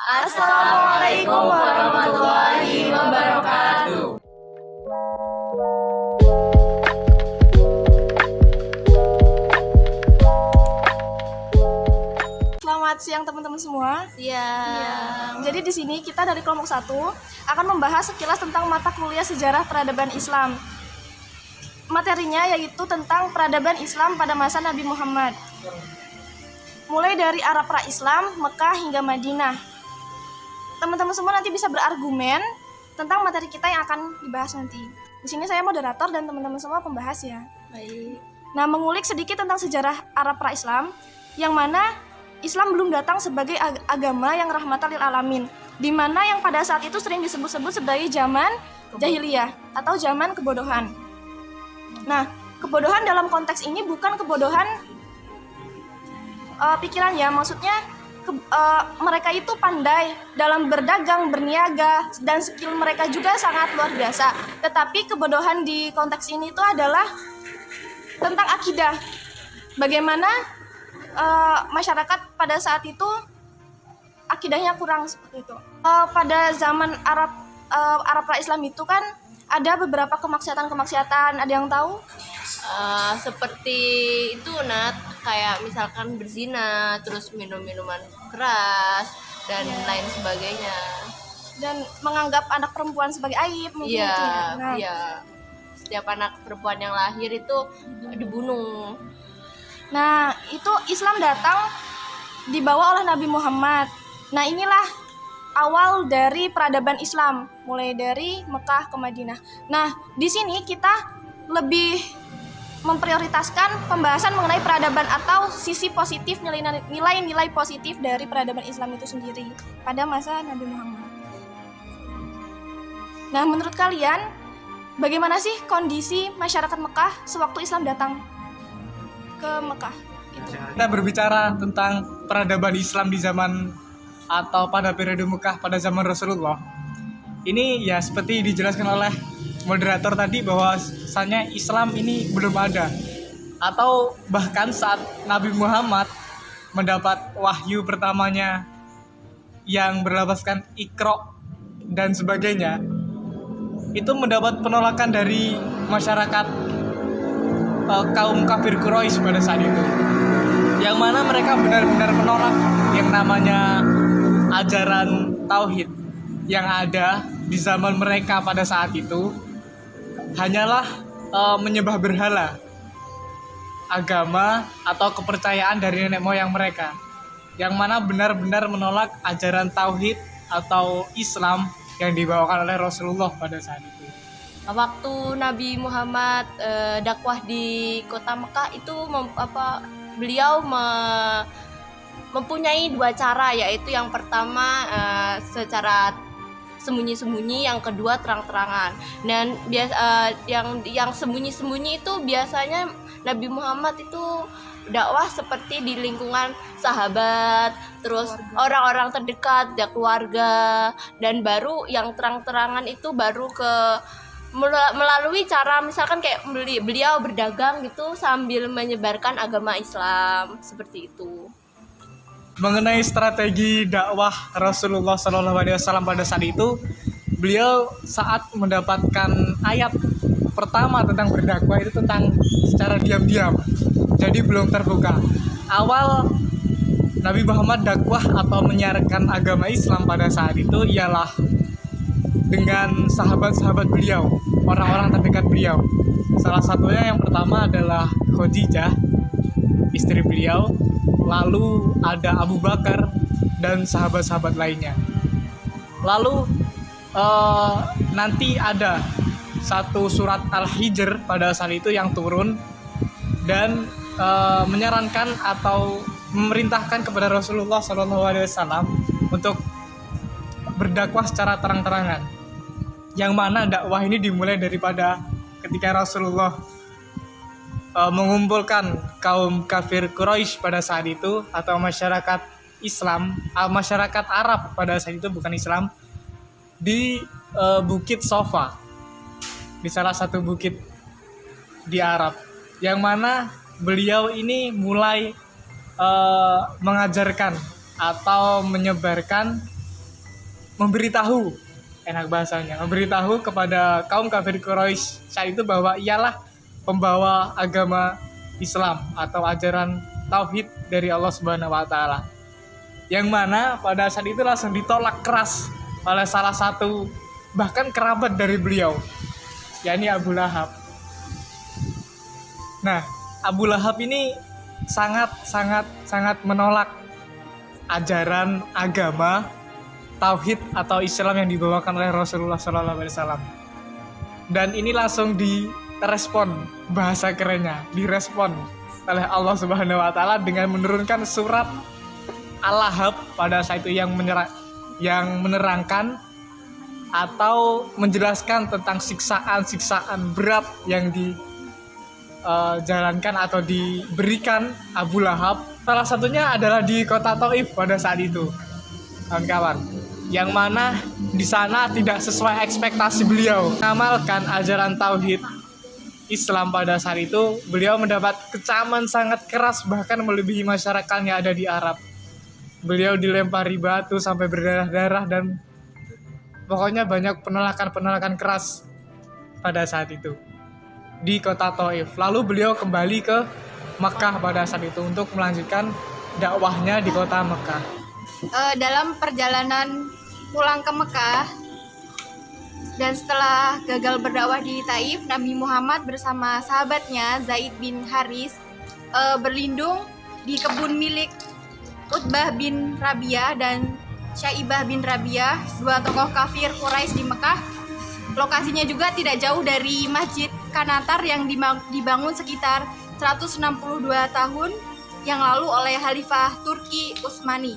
Assalamualaikum warahmatullahi wabarakatuh. Selamat siang teman-teman semua. Siang. Jadi di sini kita dari kelompok 1 akan membahas sekilas tentang mata kuliah sejarah peradaban Islam. Materinya yaitu tentang peradaban Islam pada masa Nabi Muhammad. Mulai dari Arab pra-Islam, Mekah hingga Madinah. Teman-teman semua nanti bisa berargumen tentang materi kita yang akan dibahas nanti. Di sini saya moderator dan teman-teman semua pembahas ya. Baik. Nah, mengulik sedikit tentang sejarah Arab pra-Islam, yang mana Islam belum datang sebagai agama yang rahmatan lil alamin, di mana yang pada saat itu sering disebut-sebut sebagai zaman jahiliyah atau zaman kebodohan. Nah, kebodohan dalam konteks ini bukan kebodohan pikiran ya, maksudnya mereka itu pandai dalam berdagang, berniaga, dan skill mereka juga sangat luar biasa. Tetapi kebodohan di konteks ini itu adalah tentang akidah. Bagaimana masyarakat pada saat itu akidahnya kurang seperti itu. Pada zaman Arab pra-Islam itu kan ada beberapa kemaksiatan. Ada yang tahu? Seperti itu Nat, kayak misalkan berzina, terus minum minuman keras dan lain sebagainya. Dan menganggap anak perempuan sebagai aib mungkin itu ya. Nah, Setiap anak perempuan yang lahir itu dibunuh. Nah, itu Islam datang dibawa oleh Nabi Muhammad. Nah, inilah awal dari peradaban Islam, mulai dari Mekah ke Madinah. Nah, di sini kita lebih memprioritaskan pembahasan mengenai peradaban atau sisi positif, nilai-nilai positif dari peradaban Islam itu sendiri pada masa Nabi Muhammad. Nah, menurut kalian, bagaimana sih kondisi masyarakat Mekah sewaktu Islam datang ke Mekah? Kita berbicara tentang peradaban Islam di zaman atau pada periode Mekah pada zaman Rasulullah. Ini ya seperti dijelaskan oleh moderator tadi bahwasanya Islam ini belum ada, atau bahkan saat Nabi Muhammad mendapat wahyu pertamanya yang berlafazkan Iqra dan sebagainya, itu mendapat penolakan dari masyarakat kaum kafir Quraisy pada saat itu, yang mana mereka benar-benar menolak yang namanya ajaran tauhid yang ada di zaman mereka pada saat itu. Hanyalah menyembah berhala, agama atau kepercayaan dari nenek moyang mereka, yang mana benar-benar menolak ajaran tauhid atau Islam yang dibawakan oleh Rasulullah pada saat itu. Waktu Nabi Muhammad dakwah di kota Mekah itu beliau mempunyai dua cara, yaitu yang pertama secara sembunyi-sembunyi, yang kedua terang-terangan. Dan yang sembunyi-sembunyi itu biasanya Nabi Muhammad itu dakwah seperti di lingkungan sahabat, terus orang-orang terdekat, ya keluarga, dan baru yang terang-terangan itu baru melalui cara misalkan kayak beliau berdagang gitu sambil menyebarkan agama Islam, seperti itu. Mengenai strategi dakwah Rasulullah SAW pada saat itu, beliau saat mendapatkan ayat pertama tentang berdakwah itu tentang secara diam-diam, jadi belum terbuka. Awal Nabi Muhammad dakwah atau menyiarkan agama Islam pada saat itu ialah dengan sahabat-sahabat beliau, orang-orang terdekat beliau. Salah satunya yang pertama adalah Khadijah, istri beliau, lalu ada Abu Bakar dan sahabat-sahabat lainnya. Lalu nanti ada satu surat Al-Hijr pada saat itu yang turun dan menyarankan atau memerintahkan kepada Rasulullah SAW untuk berdakwah secara terang-terangan. Yang mana dakwah ini dimulai daripada ketika Rasulullah mengumpulkan kaum kafir Quraisy pada saat itu, atau masyarakat Islam, masyarakat Arab pada saat itu, bukan Islam, di Bukit Sofa, di salah satu bukit di Arab, yang mana beliau ini mulai mengajarkan atau menyebarkan memberitahu, enak bahasanya, memberitahu kepada kaum kafir Quraisy saat itu bahwa ialah pembawa agama Islam atau ajaran tauhid dari Allah Subhanahu wa taala. Yang mana pada saat itu langsung ditolak keras oleh salah satu bahkan kerabat dari beliau, yakni Abu Lahab. Nah, Abu Lahab ini sangat menolak ajaran agama tauhid atau Islam yang dibawakan oleh Rasulullah SAW. Dan ini langsung direspon, bahasa kerennya direspon oleh Allah Subhanahu wa taala dengan menurunkan surat Al-Lahab pada saat itu yang menerangkan atau menjelaskan tentang siksaan berat yang dijalankan atau diberikan Abu Lahab. Salah satunya adalah di kota Taif pada saat itu, kawan-kawan. Yang mana di sana tidak sesuai ekspektasi beliau mengamalkan ajaran tauhid Islam pada saat itu. Beliau mendapat kecaman sangat keras, bahkan melebihi masyarakat yang ada di Arab. Beliau dilempari batu sampai berdarah-darah dan pokoknya banyak penolakan keras pada saat itu di kota Taif. Lalu beliau kembali ke Mekah pada saat itu untuk melanjutkan dakwahnya di kota Mekah. Dalam perjalanan pulang ke Mekah dan setelah gagal berdakwah di Taif, Nabi Muhammad bersama sahabatnya Zaid bin Haris berlindung di kebun milik Utbah bin Rabi'ah dan Syaibah bin Rabi'ah, dua tokoh kafir Quraisy di Mekah. Lokasinya juga tidak jauh dari Masjid Kanatar yang dibangun sekitar 162 tahun yang lalu oleh Khalifah Turki Utsmani.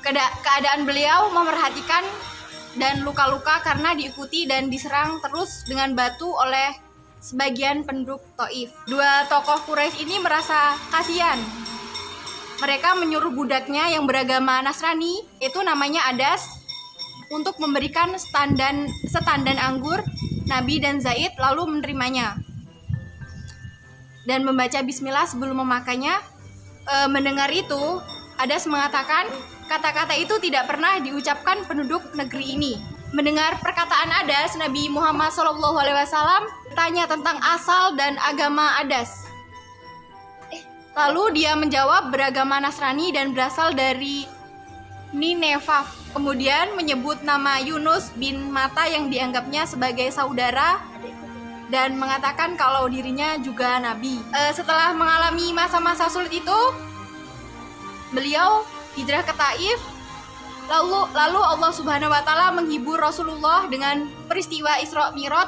Keadaan beliau memerhatikan dan luka-luka karena diikuti dan diserang terus dengan batu oleh sebagian penduduk Taif. Dua tokoh Quraisy ini merasa kasihan. Mereka menyuruh budaknya yang beragama Nasrani, itu namanya Adas, untuk memberikan setandan anggur Nabi dan Zaid, lalu menerimanya dan membaca bismillah sebelum memakainya. Mendengar itu, Adas mengatakan kata-kata itu tidak pernah diucapkan penduduk negeri ini. Mendengar perkataan Adas, Nabi Muhammad SAW tanya tentang asal dan agama Adas. Lalu dia menjawab beragama Nasrani dan berasal dari Nineveh. Kemudian menyebut nama Yunus bin Matta yang dianggapnya sebagai saudara dan mengatakan kalau dirinya juga nabi. Setelah mengalami masa-masa sulit itu, beliau hijrah ke Taif. Lalu Allah Subhanahu wa taala menghibur Rasulullah dengan peristiwa Isra Mi'raj,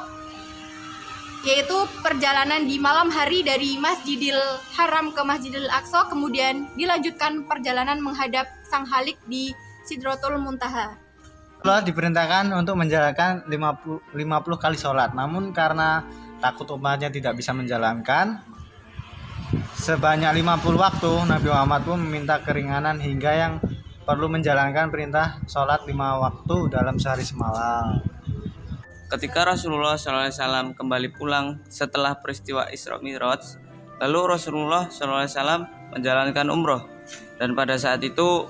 yaitu perjalanan di malam hari dari Masjidil Haram ke Masjidil Aqsa, kemudian dilanjutkan perjalanan menghadap Sang Khalik di Sidratul Muntaha. Allah diperintahkan untuk menjalankan 50 kali sholat, namun karena takut umatnya tidak bisa menjalankan sebanyak 50 waktu, Nabi Muhammad pun meminta keringanan hingga yang perlu menjalankan perintah sholat 5 waktu dalam sehari semalam. Ketika Rasulullah SAW kembali pulang setelah peristiwa Isra Mi'raj, lalu Rasulullah SAW menjalankan umroh, dan pada saat itu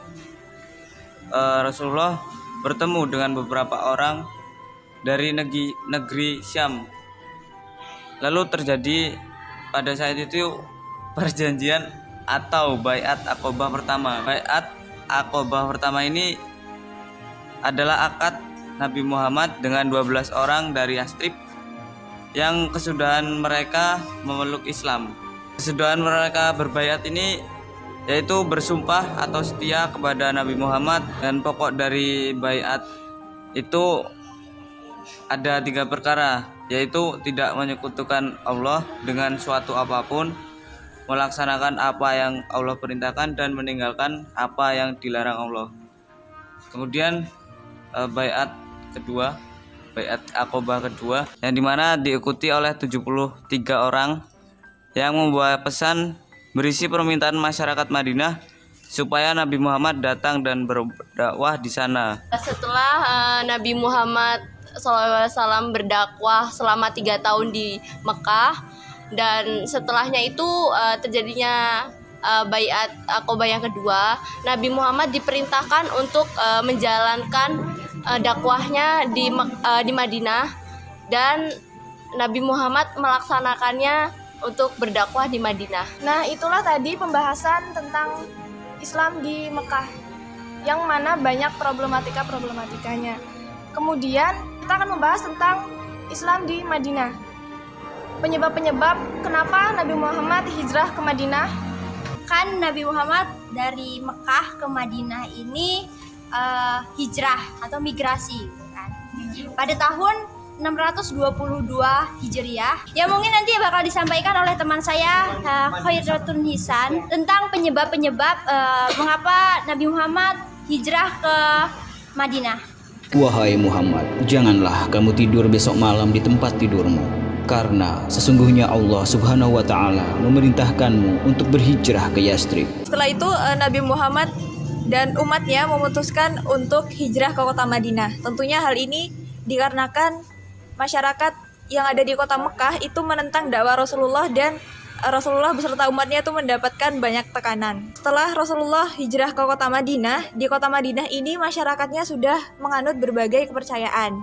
Rasulullah bertemu dengan beberapa orang dari negeri Syam. Lalu terjadi pada saat itu perjanjian atau Baiat Aqobah pertama. Baiat Aqobah pertama ini adalah akad Nabi Muhammad dengan 12 orang dari Yastrib yang kesudahan mereka memeluk Islam. Kesudahan mereka berbaiat ini yaitu bersumpah atau setia kepada Nabi Muhammad, dan pokok dari baiat itu ada 3 perkara, yaitu tidak menyekutukan Allah dengan suatu apapun, melaksanakan apa yang Allah perintahkan, dan meninggalkan apa yang dilarang Allah. Kemudian baiat kedua, baiat Aqobah kedua, yang dimana diikuti oleh 73 orang yang membawa pesan berisi permintaan masyarakat Madinah supaya Nabi Muhammad datang dan berdakwah di sana. Setelah Nabi Muhammad SAW berdakwah selama 3 tahun di Mekah, dan setelahnya itu terjadinya baiat Aqobah yang kedua, Nabi Muhammad diperintahkan untuk menjalankan dakwahnya di Madinah, dan Nabi Muhammad melaksanakannya untuk berdakwah di Madinah. Nah, itulah tadi pembahasan tentang Islam di Mekah, yang mana banyak problematikanya. Kemudian kita akan membahas tentang Islam di Madinah. Penyebab-penyebab kenapa Nabi Muhammad hijrah ke Madinah. Kan Nabi Muhammad dari Mekah ke Madinah ini hijrah atau migrasi kan. Pada tahun 622 Hijriah, yang mungkin nanti bakal disampaikan oleh teman saya Khairatun Hisan tentang penyebab-penyebab mengapa Nabi Muhammad hijrah ke Madinah. Wahai Muhammad, janganlah kamu tidur besok malam di tempat tidurmu, karena sesungguhnya Allah Subhanahu wa Ta'ala memerintahkanmu untuk berhijrah ke Yastrib. Setelah itu Nabi Muhammad dan umatnya memutuskan untuk hijrah ke kota Madinah. Tentunya hal ini dikarenakan masyarakat yang ada di kota Mekah itu menentang dakwah Rasulullah, dan Rasulullah beserta umatnya itu mendapatkan banyak tekanan. Setelah Rasulullah hijrah ke kota Madinah, di kota Madinah ini masyarakatnya sudah menganut berbagai kepercayaan.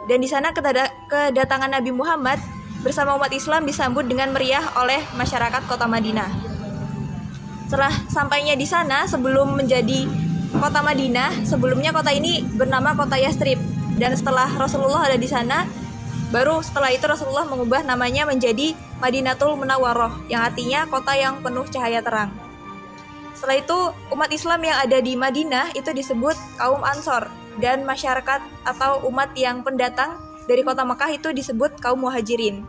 Dan di sana kedatangan Nabi Muhammad bersama umat Islam disambut dengan meriah oleh masyarakat kota Madinah. Setelah sampainya di sana, sebelum menjadi kota Madinah, sebelumnya kota ini bernama kota Yastrib. Dan setelah Rasulullah ada di sana, baru setelah itu Rasulullah mengubah namanya menjadi Madinatul Munawwaroh, yang artinya kota yang penuh cahaya terang. Setelah itu umat Islam yang ada di Madinah itu disebut kaum Ansor, dan masyarakat atau umat yang pendatang dari kota Mekah itu disebut kaum Muhajirin.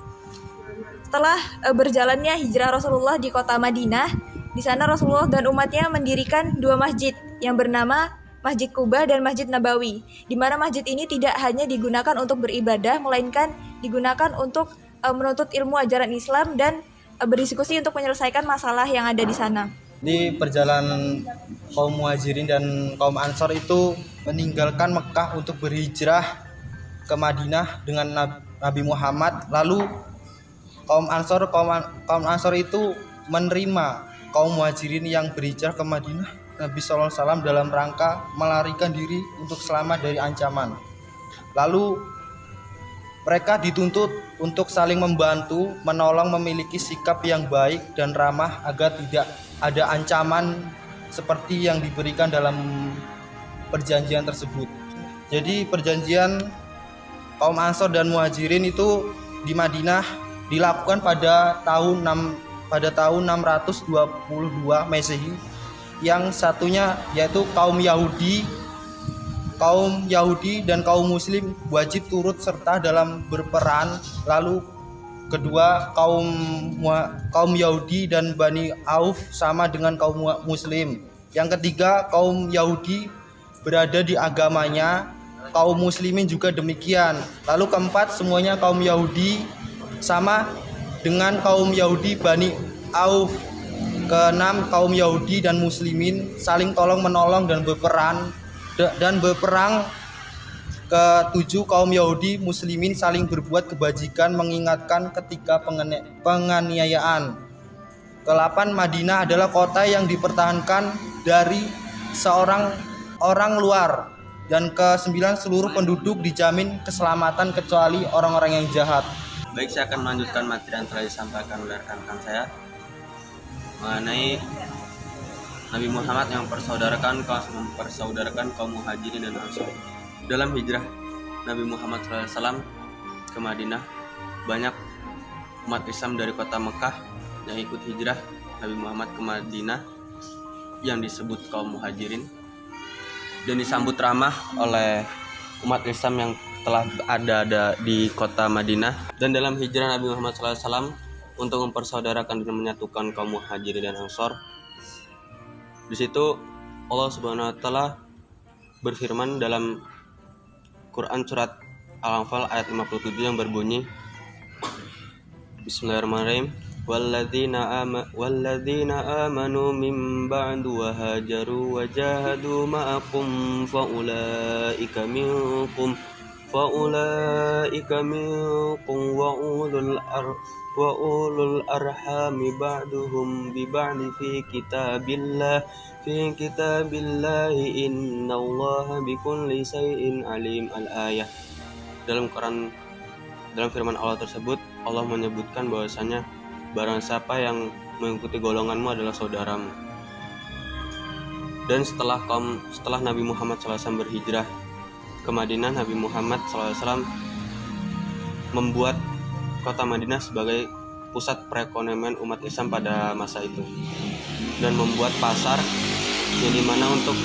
Setelah berjalannya hijrah Rasulullah di kota Madinah, di sana Rasulullah dan umatnya mendirikan dua masjid yang bernama Masjid Kuba dan Masjid Nabawi, di mana masjid ini tidak hanya digunakan untuk beribadah, melainkan digunakan untuk menuntut ilmu ajaran Islam dan berdiskusi untuk menyelesaikan masalah yang ada di sana. Di perjalanan kaum Muhajirin dan kaum Ansor itu meninggalkan Mekah untuk berhijrah ke Madinah dengan Nabi Muhammad. Lalu kaum Ansor itu menerima kaum Muhajirin yang berhijrah ke Madinah Nabi SAW dalam rangka melarikan diri untuk selamat dari ancaman. Lalu mereka dituntut untuk saling membantu, menolong, memiliki sikap yang baik dan ramah agar tidak ada ancaman seperti yang diberikan dalam perjanjian tersebut. Jadi perjanjian kaum Ansor dan Muhajirin itu di Madinah dilakukan pada tahun 622 Masehi. Yang satunya yaitu kaum Yahudi dan kaum Muslim wajib turut serta dalam berperan. Lalu kedua kaum Yahudi dan Bani Auf sama dengan kaum Muslim. Yang ketiga kaum Yahudi berada di agamanya, kaum Muslimin juga demikian. Lalu keempat semuanya kaum Yahudi sama dengan kaum Yahudi Bani Auf. Keenam kaum Yahudi dan Muslimin saling tolong menolong dan berperang. Ketujuh kaum Yahudi Muslimin saling berbuat kebajikan, mengingatkan ketika penganiayaan. Ke-8 Madinah adalah kota yang dipertahankan dari seorang orang luar. Dan ke-9 seluruh penduduk dijamin keselamatan kecuali orang-orang yang jahat. Baik, saya akan melanjutkan materi yang telah disampaikan oleh rekan-rekan saya mengenai Nabi Muhammad yang mempersaudarakan kaum Muhajirin dan Ansor. Dalam hijrah Nabi Muhammad SAW ke Madinah, banyak umat Islam dari kota Mekah yang ikut hijrah Nabi Muhammad ke Madinah yang disebut kaum Muhajirin, dan disambut ramah oleh umat Islam yang telah ada di kota Madinah. Dan dalam hijrah Nabi Muhammad SAW untuk mempersaudarakan dan menyatukan kaum Muhajirin dan Ansor, di situ Allah Subhanahu wa Ta'ala berfirman dalam Quran surat Al-Anfal ayat 57 yang berbunyi, Bismillahirrahmanirrahim, walladzina amanu min ba'du wa hajaru wa jahadu ma'akum faulaika minkum فأولئك منكم وأولو الأرحام بعضهم ببعض في كتاب الله إن الله بكل شيء عليم. Al-ayah. Dalam firman Allah tersebut, Allah menyebutkan bahwasanya barang siapa yang mengikuti golonganmu adalah saudaramu. Dan setelah Nabi Muhammad SAW berhijrah ke Madinah, Nabi Muhammad SAW membuat kota Madinah sebagai pusat perekonomian umat Islam pada masa itu, dan membuat pasar yang dimana untuk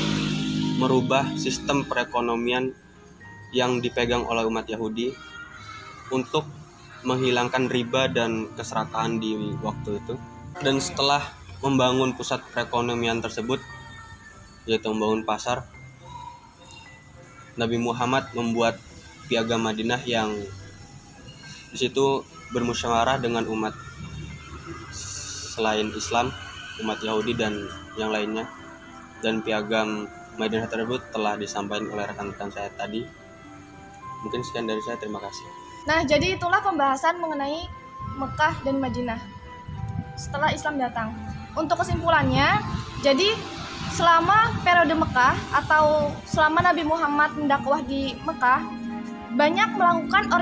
merubah sistem perekonomian yang dipegang oleh umat Yahudi untuk menghilangkan riba dan keserakahan di waktu itu. Dan setelah membangun pusat perekonomian tersebut, yaitu membangun pasar, Nabi Muhammad membuat piagam Madinah yang di situ bermusyawarah dengan umat selain Islam, umat Yahudi dan yang lainnya. Dan piagam Madinah tersebut telah disampaikan oleh rekan-rekan saya tadi. Mungkin sekian dari saya, terima kasih. Nah, jadi itulah pembahasan mengenai Mekah dan Madinah setelah Islam datang. Untuk kesimpulannya, jadi selama periode Mekah atau selama Nabi Muhammad mendakwah di Mekah, banyak melakukan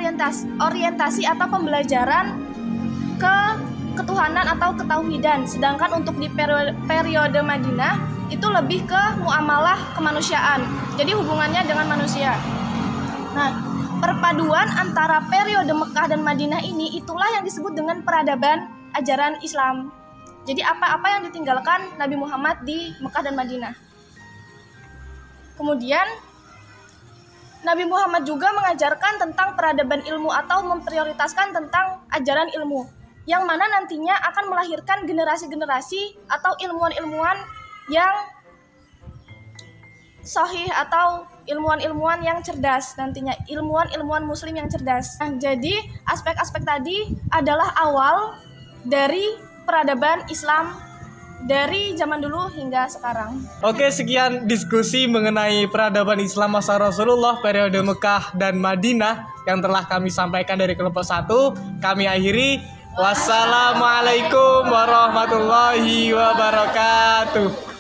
orientasi atau pembelajaran ke ketuhanan atau ketauhidan. Sedangkan untuk di periode Madinah itu lebih ke muamalah kemanusiaan. Jadi hubungannya dengan manusia. Nah, perpaduan antara periode Mekah dan Madinah ini itulah yang disebut dengan peradaban ajaran Islam. Jadi apa-apa yang ditinggalkan Nabi Muhammad di Mekah dan Madinah. Kemudian Nabi Muhammad juga mengajarkan tentang peradaban ilmu atau memprioritaskan tentang ajaran ilmu, yang mana nantinya akan melahirkan generasi-generasi atau ilmuwan-ilmuwan yang sahih atau ilmuwan-ilmuwan yang cerdas, nantinya ilmuwan-ilmuwan muslim yang cerdas. Nah, jadi aspek-aspek tadi adalah awal dari peradaban Islam dari zaman dulu hingga sekarang. Oke, sekian diskusi mengenai peradaban Islam masa Rasulullah periode Mekah dan Madinah yang telah kami sampaikan dari kelompok 1. Kami akhiri. Wassalamualaikum warahmatullahi wabarakatuh.